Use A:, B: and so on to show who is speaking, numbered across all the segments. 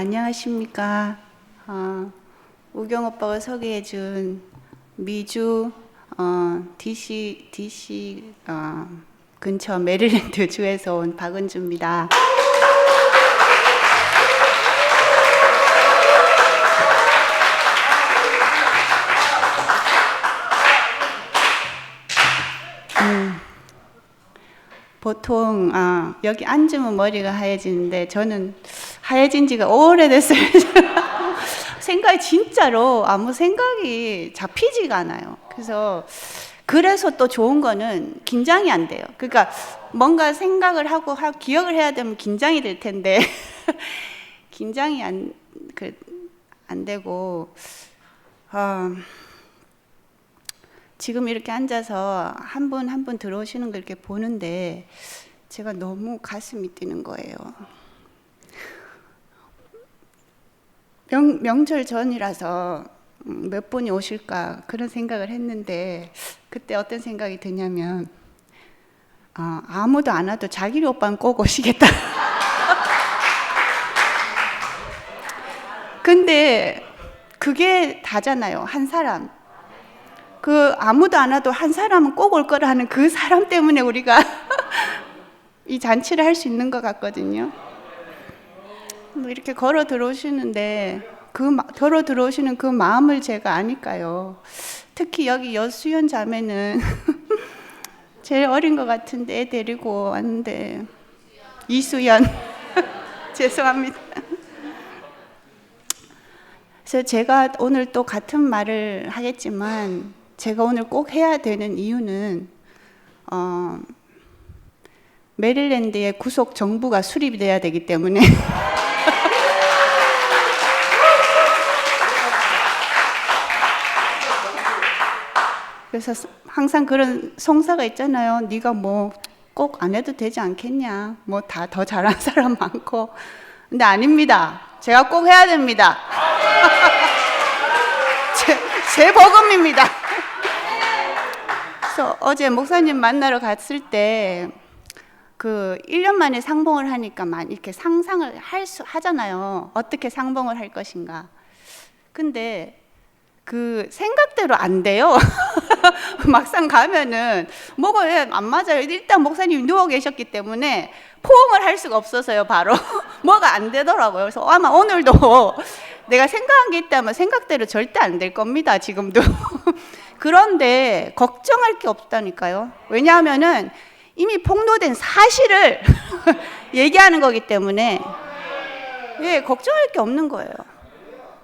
A: 안녕하십니까. 우경 오빠가 소개해준 미주 DC 근처 메릴랜드 주에서 온 박은주입니다. 보통 여기 앉으면 머리가 하얘지는데 저는 하얘진 지가 오래됐어요. 생각이 진짜로 아무 생각이 잡히지가 않아요. 그래서 또 좋은 거는 긴장이 안 돼요. 그러니까 뭔가 생각을 하고 기억을 해야 되면 긴장이 될 텐데 긴장이 안 되고 지금 이렇게 앉아서 한 분 한 분 들어오시는 걸 이렇게 보는데 제가 너무 가슴이 뛰는 거예요. 명절 전이라서 몇 분이 오실까 그런 생각을 했는데 그때 어떤 생각이 드냐면 아무도 안 와도 자기리 오빠는 꼭 오시겠다. 근데 그게 다잖아요. 한 사람. 아무도 안 와도 한 사람은 꼭 올 거라 하는 그 사람 때문에 우리가 이 잔치를 할 수 있는 것 같거든요. 뭐 이렇게 걸어 들어오시는데 걸어 들어오시는 그 마음을 제가 아니까요. 특히 여기 여수연 자매는 제일 어린 것 같은데 애 데리고 왔는데 이수연 죄송합니다. 그래서 제가 오늘 또 같은 말을 하겠지만 제가 오늘 꼭 해야 되는 이유는 메릴랜드의 구속 정부가 수립이 돼야 되기 때문에 그래서 항상 그런 송사가 있잖아요. 네가 뭐 꼭 안 해도 되지 않겠냐, 뭐 다 더 잘하는 사람 많고. 근데 아닙니다. 제가 꼭 해야 됩니다. 제 복음입니다. 그래서 어제 목사님 만나러 갔을 때 1년 만에 상봉을 하니까 이렇게 상상을 하잖아요. 어떻게 상봉을 할 것인가. 근데 생각대로 안 돼요. 막상 가면은 뭐가 왜 안 맞아요. 일단 목사님이 누워 계셨기 때문에 포옹을 할 수가 없어서요. 바로 뭐가 안 되더라고요. 그래서 아마 오늘도 내가 생각한 게 있다면 생각대로 절대 안 될 겁니다. 지금도. 그런데 걱정할 게 없다니까요. 왜냐하면은 이미 폭로된 사실을 얘기하는 거기 때문에 걱정할 게 없는 거예요.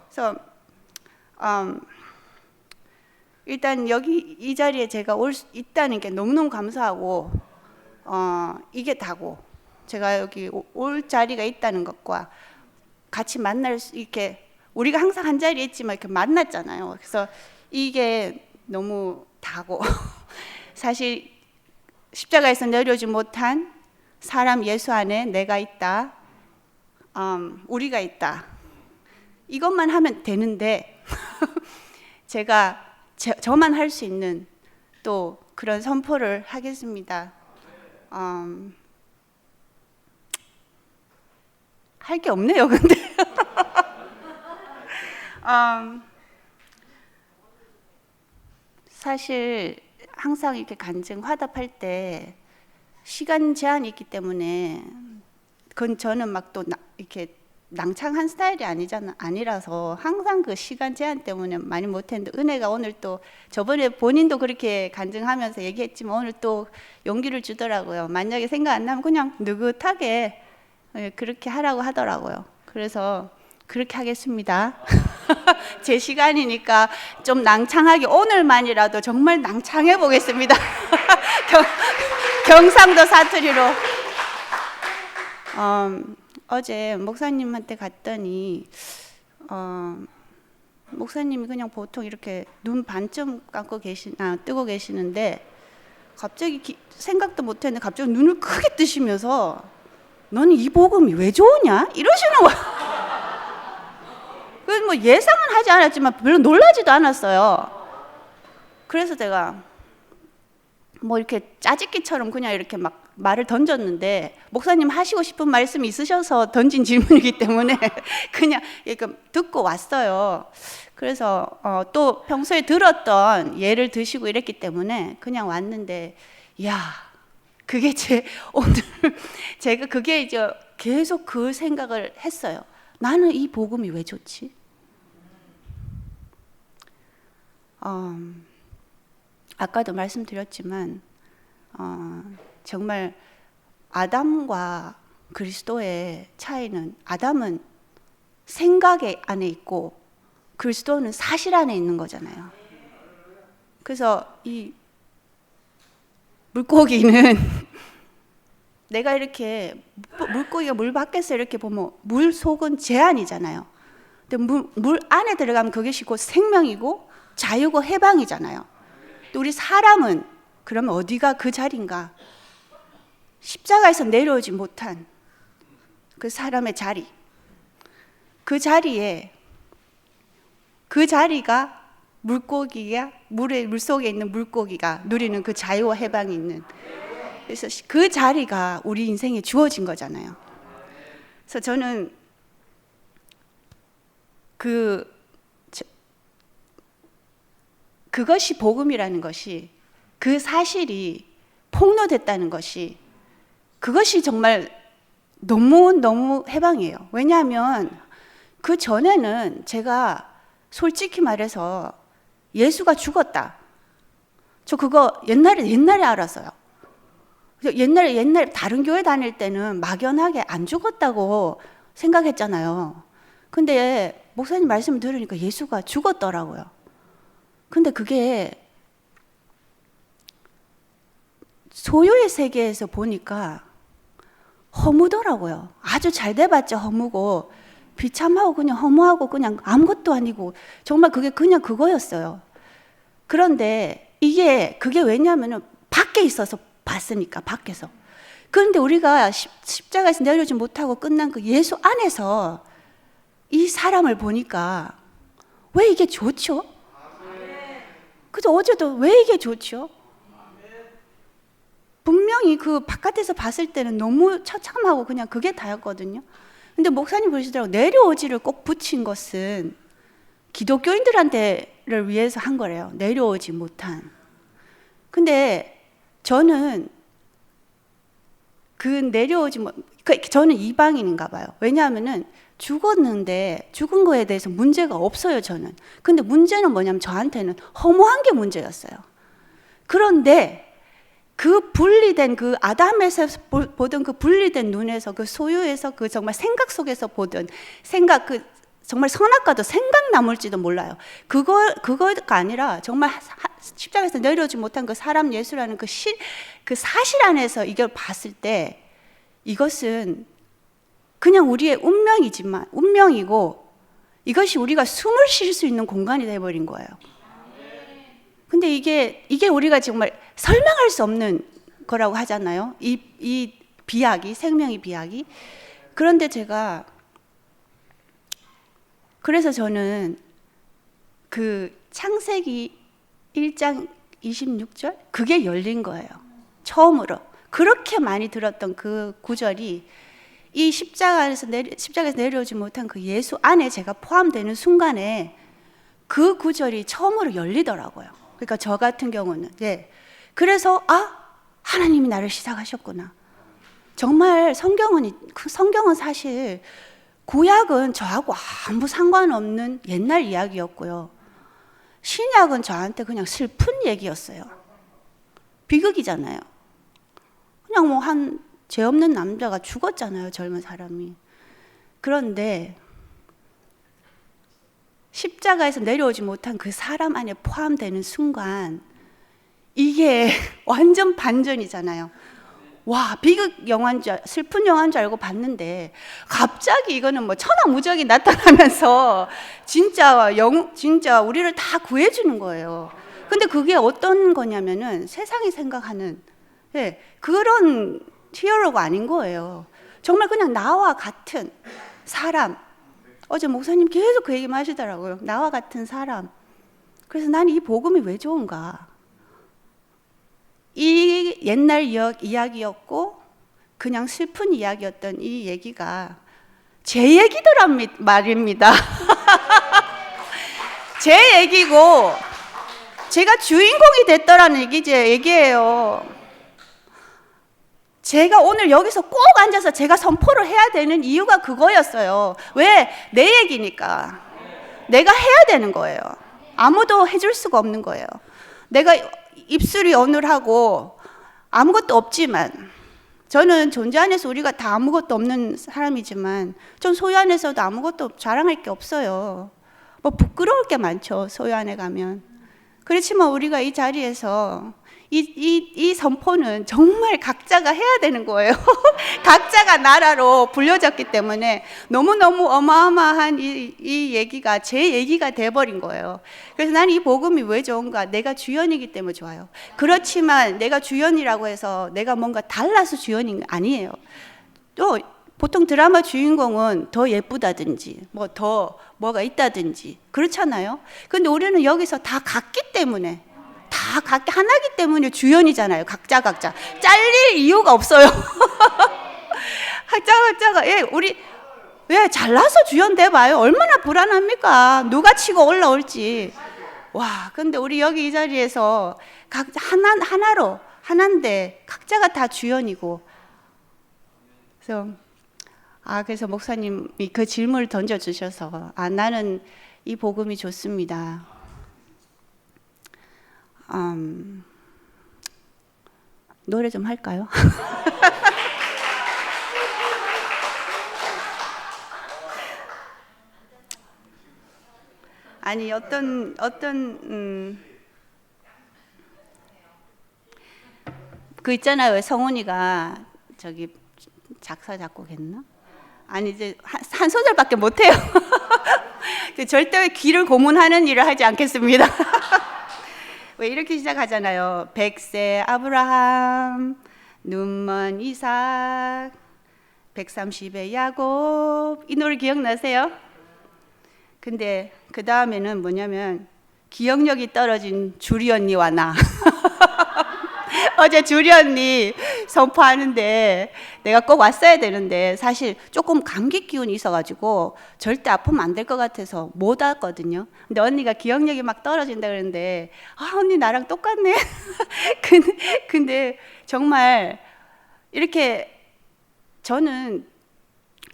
A: 그래서 일단 여기 이 자리에 제가 올 수 있다는 게 너무너무 감사하고 이게 다고 제가 여기 올 자리가 있다는 것과 같이 만날 수 이렇게 우리가 항상 한 자리에 있지만 이렇게 만났잖아요. 그래서 이게 너무 다고 사실 십자가에서 내려오지 못한 사람 예수 안에 내가 있다, 우리가 있다, 이것만 하면 되는데 제가 저만 할 수 있는 또 그런 선포를 하겠습니다. 할 게 없네요. 근데 사실 항상 이렇게 간증 화답할 때 시간 제한이 있기 때문에 그건 저는 막 또 이렇게 낭창한 스타일이 아니라서 항상 그 시간 제한 때문에 많이 못했는데 은혜가 오늘 또 저번에 본인도 그렇게 간증하면서 얘기했지만 오늘 또 용기를 주더라고요. 만약에 생각 안 나면 그냥 느긋하게 그렇게 하라고 하더라고요. 그래서 그렇게 하겠습니다. 제 시간이니까 좀 낭창하게 오늘만이라도 정말 낭창해 보겠습니다. 경상도 사투리로. 어제 목사님한테 갔더니 목사님이 그냥 보통 이렇게 눈 반쯤 뜨고 계시는데 갑자기 생각도 못했는데 갑자기 눈을 크게 뜨시면서 너는 이 복음이 왜 좋으냐? 이러시는 거야. 뭐 예상은 하지 않았지만 별로 놀라지도 않았어요. 그래서 제가 뭐 이렇게 짜집기처럼 그냥 이렇게 막 말을 던졌는데 목사님 하시고 싶은 말씀이 있으셔서 던진 질문이기 때문에 그냥 듣고 왔어요. 그래서 또 평소에 들었던 예를 드시고 이랬기 때문에 그냥 왔는데, 야, 그게 오늘 제가 그게 이제 계속 그 생각을 했어요. 나는 이 복음이 왜 좋지? 아까도 말씀드렸지만 정말 아담과 그리스도의 차이는, 아담은 생각 안에 있고 그리스도는 사실 안에 있는 거잖아요. 그래서 이 물고기는 내가 이렇게 물고기가 물 밖에서 이렇게 보면 물 속은 제한이잖아요. 근데 물 안에 들어가면 그것이 곧 생명이고 자유고 해방이잖아요. 또 우리 사람은 그러면 어디가 그 자리인가? 십자가에서 내려오지 못한 그 사람의 자리, 그 자리가 물고기가 물속에 있는 물고기가 누리는 그 자유와 해방이 있는, 그래서 그 자리가 우리 인생에 주어진 거잖아요. 그래서 저는 그것이 복음이라는 것이, 그 사실이 폭로됐다는 것이, 그것이 정말 너무 해방이에요. 왜냐하면 그 전에는 제가 솔직히 말해서 예수가 죽었다, 저 그거 옛날에 알았어요. 옛날에 다른 교회 다닐 때는 막연하게 안 죽었다고 생각했잖아요. 근데 목사님 말씀을 들으니까 예수가 죽었더라고요. 근데 그게 소유의 세계에서 보니까 허무더라고요. 아주 잘 돼봤자 허무고, 비참하고 그냥 허무하고 그냥 아무것도 아니고, 정말 그게 그냥 그거였어요. 그런데 그게 왜냐하면 밖에 있어서 봤으니까, 밖에서. 그런데 우리가 십자가에서 내려오지 못하고 끝난 그 예수 안에서 이 사람을 보니까 왜 이게 좋죠? 그죠? 어제도 왜 이게 좋죠? 분명히 그 바깥에서 봤을 때는 너무 처참하고 그냥 그게 다였거든요. 근데 목사님 그러시더라고요. 내려오지를 꼭 붙인 것은 기독교인들한테를 위해서 한 거래요. 내려오지 못한. 근데 저는 저는 이방인인가 봐요. 왜냐하면은 죽었는데 죽은 거에 대해서 문제가 없어요, 저는. 근데 문제는 뭐냐면 저한테는 허무한 게 문제였어요. 그런데 그 분리된, 그 아담에서 보던 그 분리된 눈에서, 그 소유에서, 그 정말 생각 속에서 보던 생각, 그 정말 선악과도 생각 남을지도 몰라요. 그거가 아니라 정말 십자가에서 내려오지 못한 그 사람 예수라는 그 사실 안에서 이걸 봤을 때, 이것은 그냥 우리의 운명이고 이것이 우리가 숨을 쉴 수 있는 공간이 되어버린 거예요. 근데 이게 우리가 정말 설명할 수 없는 거라고 하잖아요. 이 비약이, 생명의 비약이. 그런데 그래서 저는 그 창세기 1장 26절 그게 열린 거예요. 처음으로. 그렇게 많이 들었던 그 구절이 이 십자가에서 내려오지 못한 그 예수 안에 제가 포함되는 순간에 그 구절이 처음으로 열리더라고요. 그러니까 저 같은 경우는. 그래서 하나님이 나를 시작하셨구나. 정말 성경은 사실 구약은 저하고 아무 상관없는 옛날 이야기였고요. 신약은 저한테 그냥 슬픈 얘기였어요. 비극이잖아요. 그냥 뭐 죄 없는 남자가 죽었잖아요, 젊은 사람이. 그런데 십자가에서 내려오지 못한 그 사람 안에 포함되는 순간 이게 완전 반전이잖아요. 와, 비극 영화인 슬픈 영화인 줄 알고 봤는데 갑자기 이거는 뭐 천하무적이 나타나면서 진짜 우리를 다 구해주는 거예요. 근데 그게 어떤 거냐면은 세상이 생각하는 그런 히어로가 아닌 거예요. 정말 그냥 나와 같은 사람. 어제 목사님 계속 그 얘기만 하시더라고요. 나와 같은 사람. 그래서 난 이 복음이 왜 좋은가? 이 옛날 이야기였고 그냥 슬픈 이야기였던 이 얘기가 제 얘기더란 말입니다. 제 얘기고 제가 주인공이 됐더라는 얘기예요. 제가 오늘 여기서 꼭 앉아서 제가 선포를 해야 되는 이유가 그거였어요. 왜? 내 얘기니까. 내가 해야 되는 거예요. 아무도 해줄 수가 없는 거예요. 내가 입술이 어눌하고 아무것도 없지만, 저는 존재 안에서 우리가 다 아무것도 없는 사람이지만 전 소유 안에서도 아무것도 자랑할 게 없어요. 뭐 부끄러울 게 많죠, 소유 안에 가면. 그렇지만 우리가 이 자리에서 이 선포는 정말 각자가 해야 되는 거예요. 각자가 나라로 불려졌기 때문에 너무너무 어마어마한 이 얘기가 제 얘기가 돼버린 거예요. 그래서 나는 이 복음이 왜 좋은가? 내가 주연이기 때문에 좋아요. 그렇지만 내가 주연이라고 해서 내가 뭔가 달라서 주연인 게 아니에요. 또 보통 드라마 주인공은 더 예쁘다든지 뭐 더 뭐가 있다든지 그렇잖아요. 근데 우리는 여기서 다 같기 때문에, 다 각기 하나기 때문에 주연이잖아요. 각자 잘릴 이유가 없어요. 각자가 우리 잘나서 주연 돼봐요. 얼마나 불안합니까? 누가 치고 올라올지. 와, 근데 우리 여기 이 자리에서 각자 하나인데 각자가 다 주연이고. 그래서 목사님이 그 질문을 던져주셔서 나는 이 복음이 좋습니다. 노래 좀 할까요? 아니 그 있잖아요. 왜 성훈이가 저기 작사 작곡했나? 아니 이제 한 소절밖에 못해요. 절대 귀를 고문하는 일을 하지 않겠습니다. 왜 이렇게 시작하잖아요. 100세 아브라함, 눈먼 이삭, 130의 야곱. 이 노래 기억나세요? 근데 그 다음에는 뭐냐면 기억력이 떨어진 주리 언니와 나. 어제 주리 언니 선포하는데 내가 꼭 왔어야 되는데 사실 조금 감기 기운이 있어가지고 절대 아프면 안 될 것 같아서 못 왔거든요. 근데 언니가 기억력이 막 떨어진다 그러는데 언니 나랑 똑같네. 근데 정말 이렇게 저는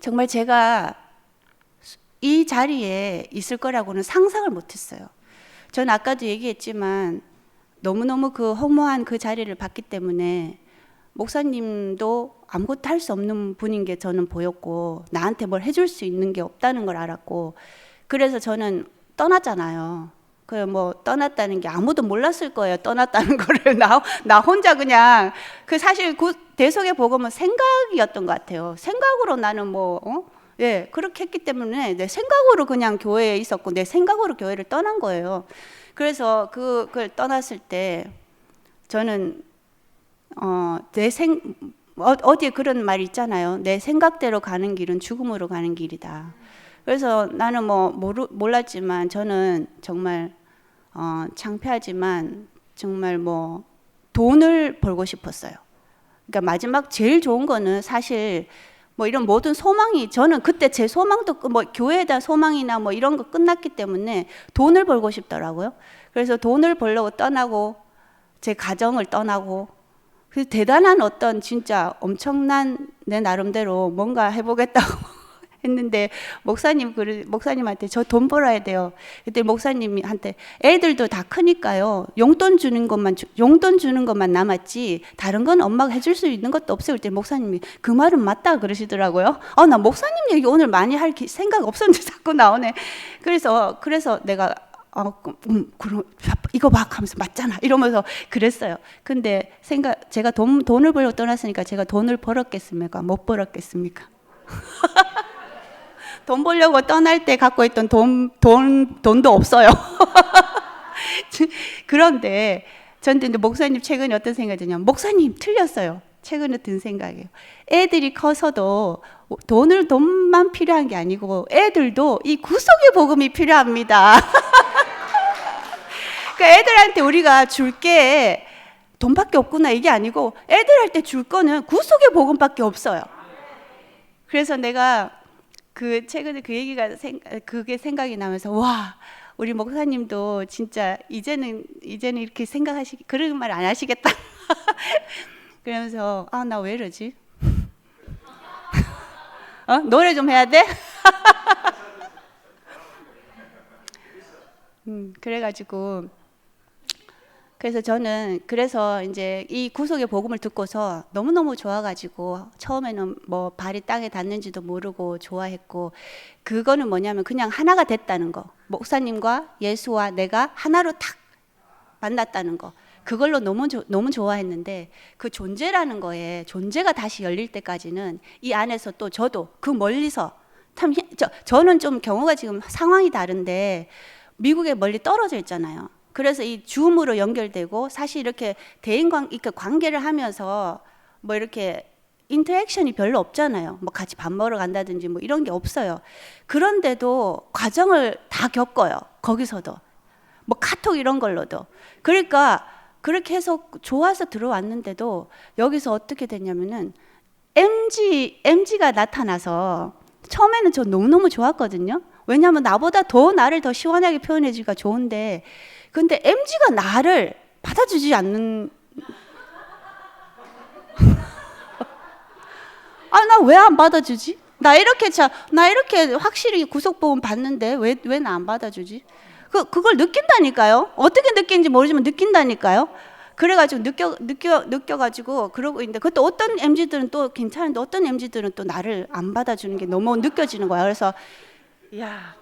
A: 정말 제가 이 자리에 있을 거라고는 상상을 못했어요. 전 아까도 얘기했지만 너무너무 그 허무한 그 자리를 봤기 때문에 목사님도 아무것도 할 수 없는 분인 게 저는 보였고 나한테 뭘 해줄 수 있는 게 없다는 걸 알았고 그래서 저는 떠났잖아요. 뭐 떠났다는 게 아무도 몰랐을 거예요. 떠났다는 거를 나 혼자 그냥 사실 그 대속의 복음은 생각이었던 것 같아요. 생각으로 나는 그렇게 했기 때문에 내 생각으로 그냥 교회에 있었고 내 생각으로 교회를 떠난 거예요. 그래서 그걸 떠났을 때 저는 어디에 그런 말이 있잖아요. 내 생각대로 가는 길은 죽음으로 가는 길이다. 그래서 나는 몰랐지만 저는 정말 창피하지만 정말 돈을 벌고 싶었어요. 그러니까 마지막 제일 좋은 거는 사실 이런 모든 소망이 저는 그때 제 소망도 교회에 대한 소망이나 이런 거 끝났기 때문에 돈을 벌고 싶더라고요. 그래서 돈을 벌려고 떠나고 제 가정을 떠나고 그래서 대단한 어떤 진짜 엄청난 내 나름대로 뭔가 해보겠다고 했는데 목사님한테 저 돈 벌어야 돼요. 그때 목사님한테 애들도 다 크니까요. 용돈 주는 것만 남았지 다른 건 엄마가 해줄 수 있는 것도 없어요. 그때 목사님이 그 말은 맞다 그러시더라고요. 나 목사님 얘기 오늘 많이 할 생각 없었는데 자꾸 나오네. 그래서 내가 그럼 이거 막 하면서 맞잖아 이러면서 그랬어요. 근데 제가 돈을 벌러 떠났으니까 제가 돈을 벌었겠습니까? 못 벌었겠습니까? 돈 벌려고 떠날 때 갖고 있던 돈도 없어요. 그런데 근데 목사님 최근에 어떤 생각이 드냐면 목사님 틀렸어요. 최근에 든 생각이에요. 애들이 커서도 돈만 필요한 게 아니고 애들도 이 구속의 복음이 필요합니다. 그 애들한테 우리가 줄 게 돈밖에 없구나 이게 아니고 애들 할 때 줄 거는 구속의 복음밖에 없어요. 그래서 내가 그 최근에 그 얘기가 그게 생각이 나면서 와, 우리 목사님도 진짜 이제는 이렇게 그런 말 안 하시겠다. 그러면서 아, 나 왜 이러지? 노래 좀 해야 돼? 그래가지고 그래서 저는 이제 이 구속의 복음을 듣고서 너무너무 좋아가지고 처음에는 뭐 발이 땅에 닿는지도 모르고 좋아했고, 그거는 뭐냐면 그냥 하나가 됐다는 거, 목사님과 예수와 내가 하나로 탁 만났다는 거, 그걸로 너무 좋아했는데, 그 존재라는 거에 존재가 다시 열릴 때까지는 이 안에서 또 저도 그 멀리서 저는 좀 경우가 지금 상황이 다른데 미국에 멀리 떨어져 있잖아요. 그래서 이 줌으로 연결되고 사실 이렇게 이렇게 관계를 하면서 뭐 이렇게 인터랙션이 별로 없잖아요. 뭐 같이 밥 먹으러 간다든지 뭐 이런 게 없어요. 그런데도 과정을 다 겪어요. 거기서도 뭐 카톡 이런 걸로도. 그러니까 그렇게 해서 좋아서 들어왔는데도 여기서 어떻게 됐냐면은 MG가 나타나서 처음에는 저 너무너무 좋았거든요. 왜냐하면 나보다 나를 더 시원하게 표현해 주기가 좋은데, 근데 MG가 나를 받아주지 않는 아, 나 왜 안 받아주지? 나 이렇게 확실히 구속보험 받는데 왜 나 안 받아주지? 그걸 느낀다니까요. 어떻게 느끼는지 모르지만 느낀다니까요. 그래가지고 느껴가지고 그러고 있는데, 그것도 어떤 MG들은 또 괜찮은데 어떤 MG들은 또 나를 안 받아주는 게 너무 느껴지는 거야. 그래서 야,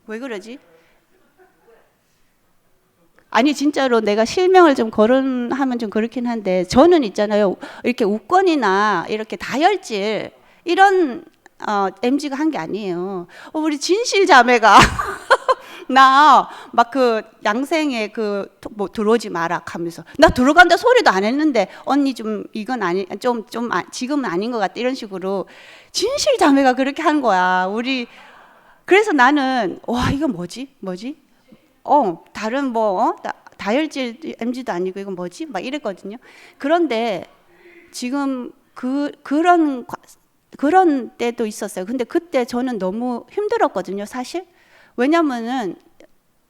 A: 왜 그러지? 아니 진짜로 내가 실명을 좀 거론하면 좀 그렇긴 한데, 저는 있잖아요, 이렇게 우권이나 이렇게 다혈질 이런 MG가 한 게 아니에요. 우리 진실 자매가 나 막 그 양생에 뭐 들어오지 마라 하면서 나 들어간다 소리도 안 했는데, 언니 좀 이건 지금은 아닌 것 같다 이런 식으로 진실 자매가 그렇게 한 거야. 그래서 나는 와, 이거 뭐지? 다른 다혈질 MG도 아니고 이건 뭐지? 막 이랬거든요. 그런데 지금 그런 때도 있었어요. 근데 그때 저는 너무 힘들었거든요, 사실. 왜냐면은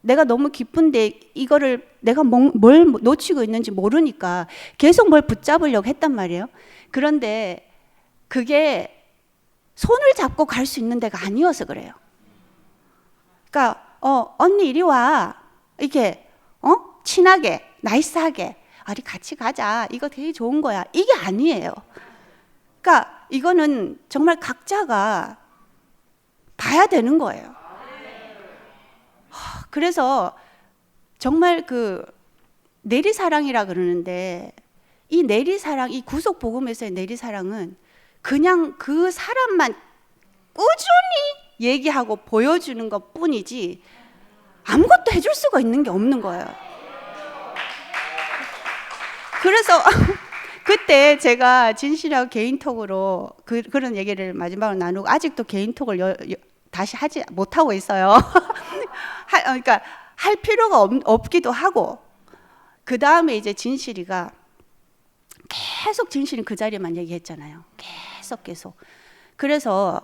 A: 내가 너무 깊은데 이거를 내가 뭘 놓치고 있는지 모르니까 계속 뭘 붙잡으려고 했단 말이에요. 그런데 그게 손을 잡고 갈 수 있는 데가 아니어서 그래요. 그러니까 언니 이리 와, 이렇게 친하게 나이스하게 우리 같이 가자, 이거 되게 좋은 거야, 이게 아니에요. 그러니까 이거는 정말 각자가 봐야 되는 거예요. 그래서 정말 그 내리사랑이라 그러는데, 이 내리사랑, 이 구속 복음에서의 내리사랑은 그냥 그 사람만 꾸준히 얘기하고 보여주는 것 뿐이지 아무것도 해줄 수가 있는 게 없는 거예요. 그래서 그때 제가 진실하고 개인톡으로 그런 얘기를 마지막으로 나누고, 아직도 개인톡을 다시 하지 못하고 있어요. 그러니까 할 필요가 없기도 하고, 그 다음에 이제 진실이가 계속 진실이 그 자리에만 얘기했잖아요. 계속. 그래서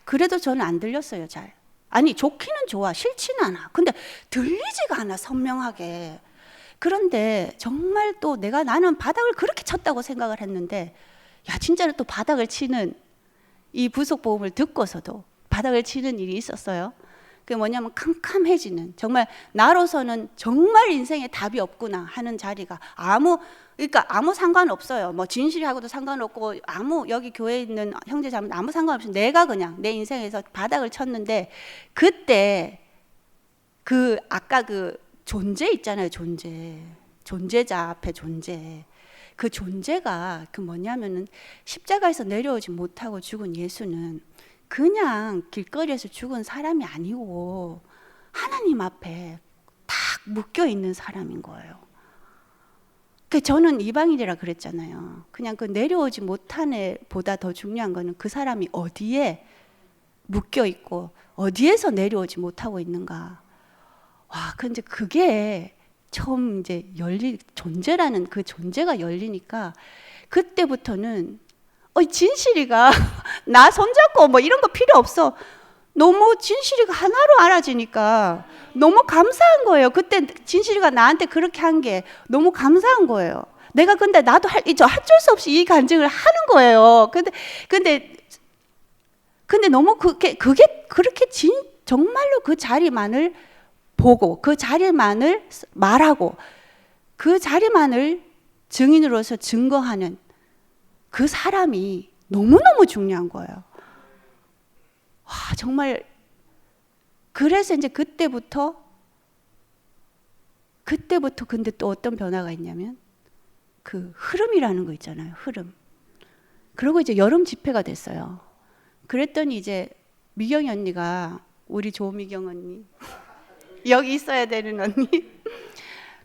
A: 그래도 저는 안 들렸어요, 잘. 아니 좋기는 좋아, 싫지는 않아. 근데 들리지가 않아, 선명하게. 그런데 정말 또 나는 바닥을 그렇게 쳤다고 생각을 했는데, 야 진짜로 또 바닥을 치는, 이 부속보험을 듣고서도 바닥을 치는 일이 있었어요. 그게 뭐냐면 캄캄해지는, 정말 나로서는 정말 인생에 답이 없구나 하는 자리가 그러니까 아무 상관없어요. 뭐 진실하고도 상관없고, 여기 교회에 있는 형제 자매 아무 상관없이 내가 그냥 내 인생에서 바닥을 쳤는데, 그때 아까 존재 있잖아요. 존재자 앞에 존재. 그 존재가 뭐냐면은 십자가에서 내려오지 못하고 죽은 예수는 그냥 길거리에서 죽은 사람이 아니고 하나님 앞에 딱 묶여 있는 사람인 거예요. 저는 이방인이라 그랬잖아요. 그냥 내려오지 못한 애보다 더 중요한 거는 그 사람이 어디에 묶여 있고 어디에서 내려오지 못하고 있는가. 와, 근데 그게 처음 이제 존재라는 그 존재가 열리니까 그때부터는 진실이가 나 손잡고 뭐 이런 거 필요 없어. 너무 진실이가 하나로 알아지니까 너무 감사한 거예요. 그때 진실이가 나한테 그렇게 한 게 너무 감사한 거예요. 내가 근데 나도 어쩔 수 없이 이 간증을 하는 거예요. 근데 너무 그게 그렇게 정말로 그 자리만을 보고 그 자리만을 말하고 그 자리만을 증인으로서 증거하는 그 사람이 너무너무 중요한 거예요. 와, 정말. 그래서 이제 그때부터 근데 또 어떤 변화가 있냐면 그 흐름이라는 거 있잖아요. 흐름. 그리고 이제 여름 집회가 됐어요. 그랬더니 이제 미경이 언니가, 우리 조미경 언니 여기 있어야 되는 언니,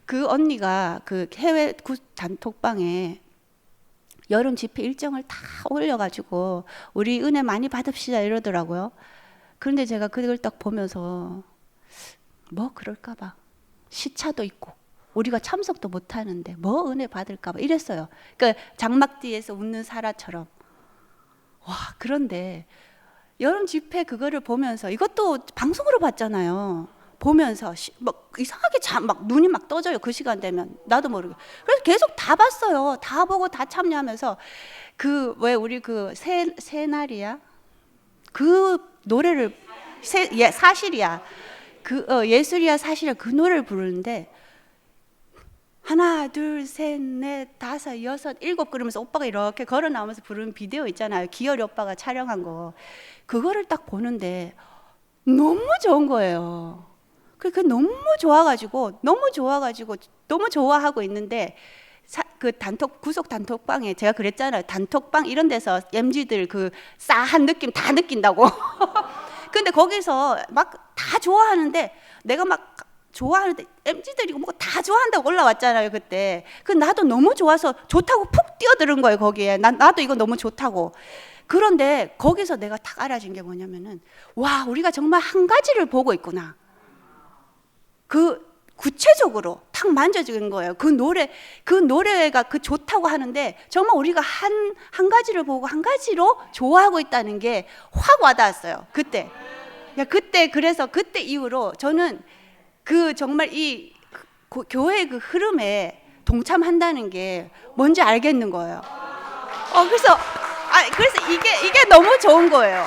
A: 그 언니가 그 해외 단톡방에 여름 집회 일정을 다 올려가지고 우리 은혜 많이 받읍시다 이러더라고요. 그런데 제가 그걸 딱 보면서 뭐 그럴까봐, 시차도 있고 우리가 참석도 못하는데 뭐 은혜 받을까봐 이랬어요. 그러니까 장막 뒤에서 웃는 사라처럼. 와, 그런데 여름 집회 그거를 보면서, 이것도 방송으로 봤잖아요. 보면서 막 이상하게 막 눈이 막 떠져요. 그 시간 되면 나도 모르게. 그래서 계속 다 봤어요. 다 보고 다 참여하면서 그 왜 우리 그 새날이야 그 노래를 사실이야 예술이야 사실이야 그 노래를 부르는데 하나 둘 셋 넷 다섯 여섯 일곱 그러면서 오빠가 이렇게 걸어 나오면서 부르는 비디오 있잖아요. 기열이 오빠가 촬영한 거. 그거를 딱 보는데 너무 좋은 거예요. 그 너무 좋아가지고 너무 좋아하고 있는데 그 구속 단톡방에 제가 그랬잖아요. 단톡방 이런 데서 MZ들 그 싸한 느낌 다 느낀다고. 근데 거기서 막 다 좋아하는데 내가 막 좋아하는데 MZ들이 뭐 다 좋아한다고 올라왔잖아요 그때. 그 나도 너무 좋아서 좋다고 푹 뛰어드는 거예요 거기에. 나도 이거 너무 좋다고. 그런데 거기서 내가 딱 알아진 게 뭐냐면은, 와, 우리가 정말 한 가지를 보고 있구나. 그 구체적으로 탁 만져지는 거예요. 그 노래가 그 좋다고 하는데 정말 우리가 한 가지를 보고 한 가지로 좋아하고 있다는 게 확 와닿았어요 그때. 그래서 그때 이후로 저는 그 정말 이 교회의 그 흐름에 동참한다는 게 뭔지 알겠는 거예요. 그래서 이게 너무 좋은 거예요.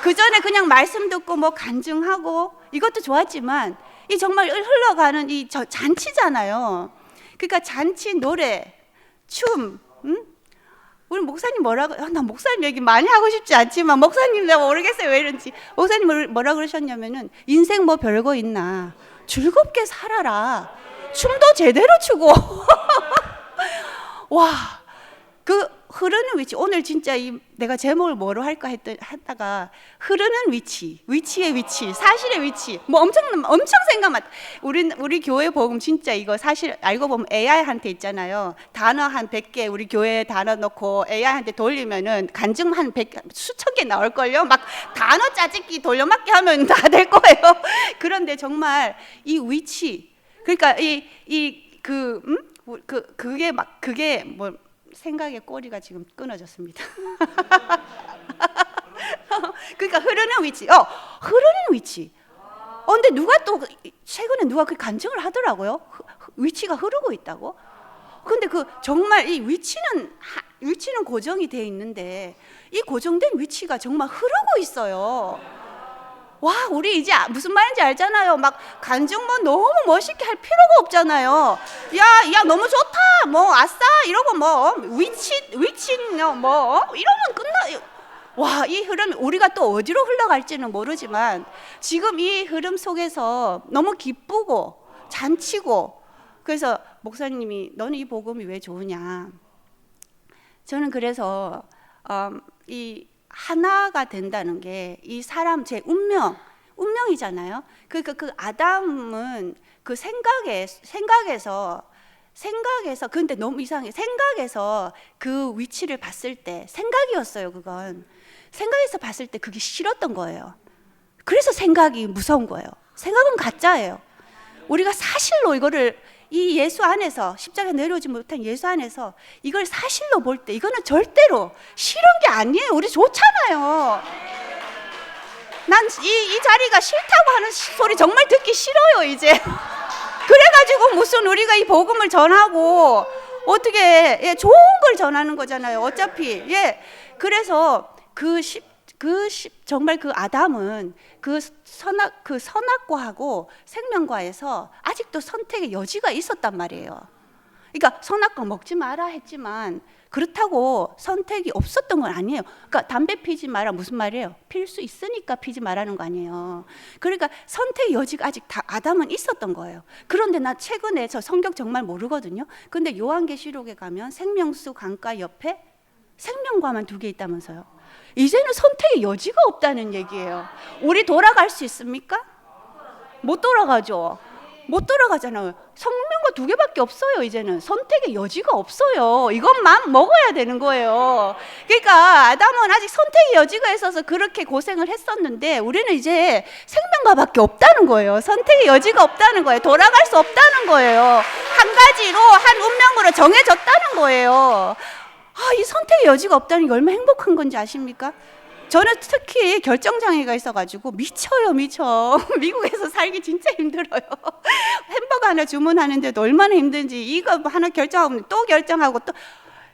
A: 그 전에 그냥 말씀 듣고 뭐 간증하고 이것도 좋았지만 이 정말 흘러가는 이 잔치잖아요. 그러니까 잔치, 노래, 춤, 우리 목사님 뭐라고? 나 목사님 얘기 많이 하고 싶지 않지만 목사님 내가 모르겠어요 왜 이런지. 목사님 뭐라 그러셨냐면은 인생 뭐 별거 있나? 즐겁게 살아라. 춤도 제대로 추고. 와, 그 흐르는 위치. 오늘 진짜 내가 제목을 뭐로 할까 하다가 흐르는 위치의 위치, 사실의 위치. 뭐 엄청 생각 많. 우리 교회 복음 진짜 이거 사실 알고 보면 AI한테 있잖아요. 단어 한 100개 우리 교회 단어 넣고 AI한테 돌리면은 간증 한 수천 개 나올 걸요. 막 단어 짜집기 돌려막기 하면 다 될 거예요. 그런데 정말 이 위치, 그러니까 그게 뭐 생각의 꼬리가 지금 끊어졌습니다. 그러니까 흐르는 위치. 근데 최근에 누가 그 간증을 하더라고요. 위치가 흐르고 있다고. 근데 정말 이 위치는 고정이 돼 있는데 이 고정된 위치가 정말 흐르고 있어요. 와, 우리 이제 무슨 말인지 알잖아요. 막 간증 뭐 너무 멋있게 할 필요가 없잖아요. 야 너무 좋다 뭐 아싸 이러고 뭐 위치 뭐 이러면 끝나. 와, 이 흐름 우리가 또 어디로 흘러갈지는 모르지만 지금 이 흐름 속에서 너무 기쁘고 잔치고. 그래서 목사님이 너는 이 복음이 왜 좋으냐. 저는 그래서 이 하나가 된다는 게 이 사람 제 운명이잖아요. 그러니까 그 아담은 그 생각에서 근데 너무 이상해. 생각에서 그 위치를 봤을 때 생각이었어요. 그건 생각에서 봤을 때 그게 싫었던 거예요. 그래서 생각이 무서운 거예요. 생각은 가짜예요. 우리가 사실로 이거를 이 예수 안에서, 십자가 내려오지 못한 예수 안에서 이걸 사실로 볼 때 이거는 절대로 싫은 게 아니에요. 우리 좋잖아요. 난 이 자리가 싫다고 하는 소리 정말 듣기 싫어요 이제. 그래가지고 무슨 우리가 이 복음을 전하고 어떻게, 예, 좋은 걸 전하는 거잖아요 어차피. 예, 그래서 정말 그 아담은 그 선악과하고 생명과에서 아직도 선택의 여지가 있었단 말이에요. 그러니까 선악과 먹지 마라 했지만 그렇다고 선택이 없었던 건 아니에요. 그러니까 담배 피지 마라 무슨 말이에요? 필 수 있으니까 피지 말라는 거 아니에요. 그러니까 선택의 여지가 아직 다 아담은 있었던 거예요. 그런데 나 최근에 저 성경 정말 모르거든요. 근데 요한계시록에 가면 생명수 강가 옆에 생명과만 2개 있다면서요. 이제는 선택의 여지가 없다는 얘기예요. 우리 돌아갈 수 있습니까? 못 돌아가죠. 못 돌아가잖아요. 성명과 2개밖에 없어요. 이제는 선택의 여지가 없어요. 이것만 먹어야 되는 거예요. 그러니까 아담은 아직 선택의 여지가 있어서 그렇게 고생을 했었는데 우리는 이제 생명과밖에 없다는 거예요. 선택의 여지가 없다는 거예요. 돌아갈 수 없다는 거예요. 한 가지로, 한 운명으로 정해졌다는 거예요. 이 선택의 여지가 없다는 게 얼마나 행복한 건지 아십니까? 저는 특히 결정장애가 있어가지고 미쳐요. 미국에서 살기 진짜 힘들어요. 햄버거 하나 주문하는데도 얼마나 힘든지, 이거 하나 결정하고 또 결정하고 또.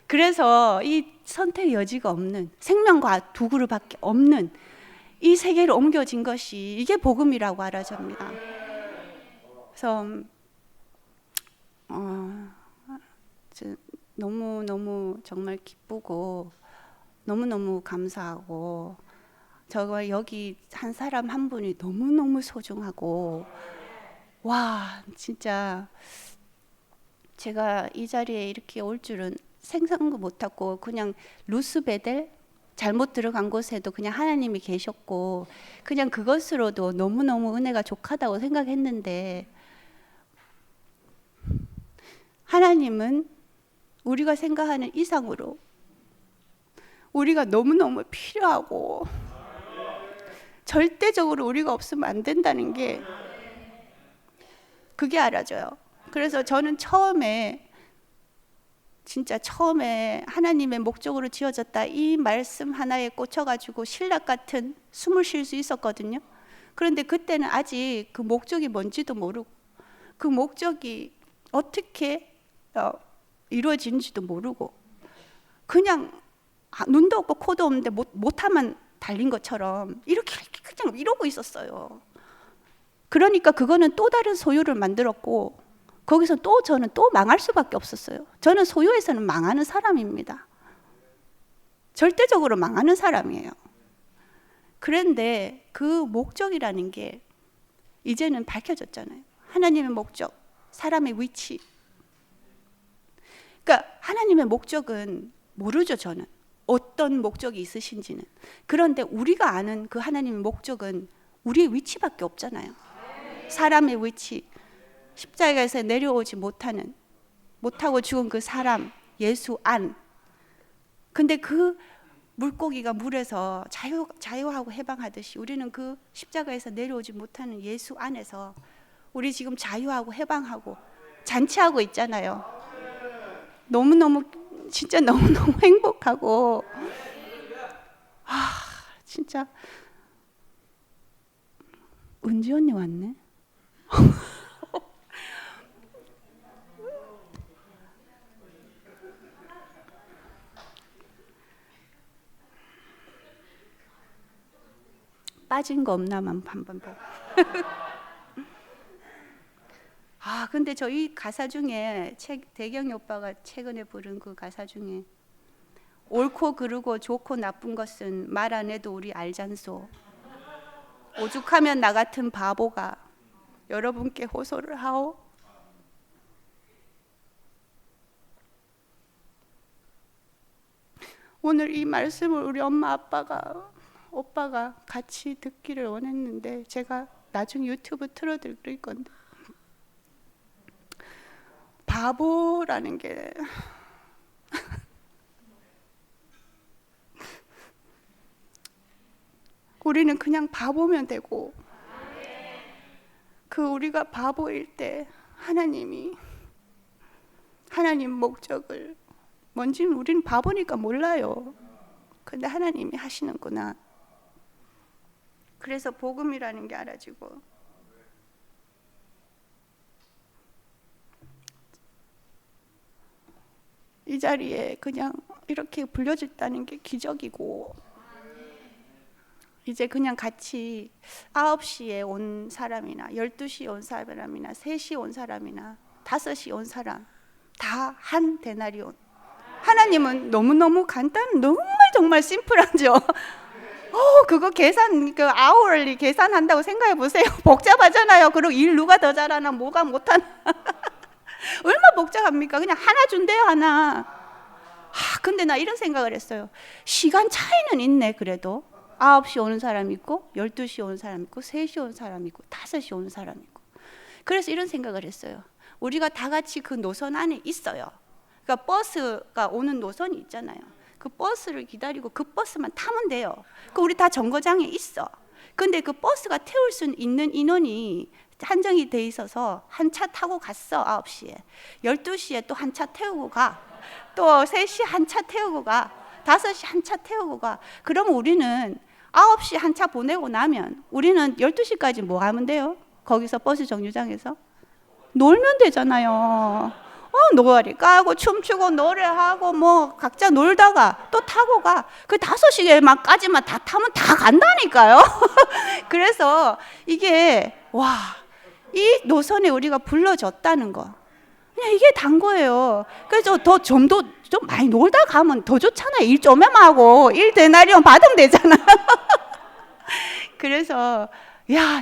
A: 그래서 이 선택의 여지가 없는, 생명과 2그루밖에 없는 이 세계로 옮겨진 것이 이게 복음이라고 알아집니다. 그래서 너무 정말 기쁘고 너무너무 감사하고, 저거 여기 한 사람 한 분이 너무너무 소중하고, 와, 진짜 제가 이 자리에 이렇게 올 줄은 생각도 못하고, 그냥 루스베델 잘못 들어간 곳에도 그냥 하나님이 계셨고 그냥 그것으로도 너무너무 은혜가 족하다고 생각했는데, 하나님은 우리가 생각하는 이상으로 우리가 너무너무 필요하고 절대적으로 우리가 없으면 안 된다는 게, 그게 알아져요. 그래서 저는 진짜 처음에 하나님의 목적으로 지어졌다 이 말씀 하나에 꽂혀가지고 신락 같은 숨을 쉴 수 있었거든요. 그런데 그때는 아직 그 목적이 뭔지도 모르고 그 목적이 어떻게 이루어지는지도 모르고 그냥 눈도 없고 코도 없는데 못하면 달린 것처럼 이렇게 그냥 이러고 있었어요. 그러니까 그거는 또 다른 소유를 만들었고 거기서 저는 또 망할 수밖에 없었어요. 저는 소유에서는 망하는 사람입니다. 절대적으로 망하는 사람이에요. 그런데 그 목적이라는 게 이제는 밝혀졌잖아요. 하나님의 목적, 사람의 위치. 그러니까 하나님의 목적은 모르죠, 저는. 어떤 목적이 있으신지는. 그런데 우리가 아는 그 하나님의 목적은 우리의 위치밖에 없잖아요. 사람의 위치, 십자가에서 내려오지 못하고 죽은 그 사람, 예수 안. 근데 그 물고기가 물에서 자유하고 해방하듯이 우리는 그 십자가에서 내려오지 못하는 예수 안에서 우리 지금 자유하고 해방하고 잔치하고 있잖아요. 너무너무 진짜 너무너무 행복하고, 진짜 은지 언니 왔네. 빠진 거 없나만 한번 보고. 근데 저 이 가사 중에 대경이 오빠가 최근에 부른 그 가사 중에 옳고 그르고 좋고 나쁜 것은 말 안 해도 우리 알잖소. 오죽하면 나 같은 바보가 여러분께 호소를 하오. 오늘 이 말씀을 우리 엄마 오빠가 같이 듣기를 원했는데 제가 나중에 유튜브 틀어드릴 건데, 바보라는 게 우리는 그냥 바보면 되고, 그 우리가 바보일 때 하나님이 하나님 목적을 뭔지는 우리는 바보니까 몰라요. 근데 하나님이 하시는구나. 그래서 복음이라는 게 알아지고, 이 자리에 그냥 이렇게 불려졌다는 게 기적이고, 이제 그냥 같이 9시에 온 사람이나 12시에 온 사람이나 3시에 온 사람이나 5시에 온 사람 다 한 데나리온. 하나님은 너무너무 간단, 정말 심플하죠. 그거 계산, 그 아워리 계산한다고 생각해 보세요. 복잡하잖아요. 그리고 일 누가 더 잘하나, 뭐가 못하나. 얼마나 복잡합니까? 그냥 하나 준대요, 하나. 근데 나 이런 생각을 했어요. 시간 차이는 있네, 그래도. 9시 오는 사람 있고, 12시 오는 사람 있고, 3시 오는 사람 있고, 5시 오는 사람 있고. 그래서 이런 생각을 했어요. 우리가 다 같이 그 노선 안에 있어요. 그러니까 버스가 오는 노선이 있잖아요. 그 버스를 기다리고 그 버스만 타면 돼요. 우리 다 정거장에 있어. 근데 그 버스가 태울 수 있는 인원이 한정이 돼 있어서 한 차 타고 갔어. 9시에 12시에 또 한 차 태우고 가, 또 3시에 한 차 태우고 가, 5시 한 차 태우고 가. 그러면 우리는 9시 한 차 보내고 나면 우리는 12시까지 뭐 하면 돼요? 거기서 버스 정류장에서 놀면 되잖아요. 노래리 까고 춤추고 노래하고 뭐 각자 놀다가 또 타고 가. 그 5시에만까지만 다 타면 다 간다니까요. 그래서 이게 이 노선에 우리가 불러줬다는 거, 그냥 이게 단 거예요. 그래서 좀 많이 놀다 가면 더 좋잖아요. 일 좀 하고 1데나리온 받으면 되잖아. 그래서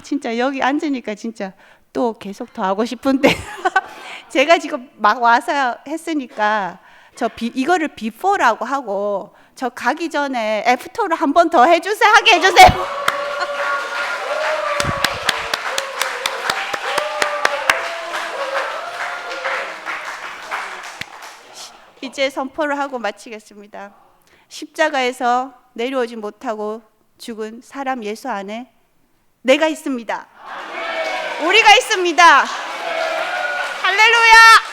A: 진짜 여기 앉으니까 진짜 또 계속 더 하고 싶은데 제가 지금 막 와서 했으니까 이거를 비포라고 하고, 저 가기 전에 애프터를 한 번 더 하게 해주세요. 이제 선포를 하고 마치겠습니다. 십자가에서 내려오지 못하고 죽은 사람 예수 안에 내가 있습니다. 우리가 있습니다. 할렐루야.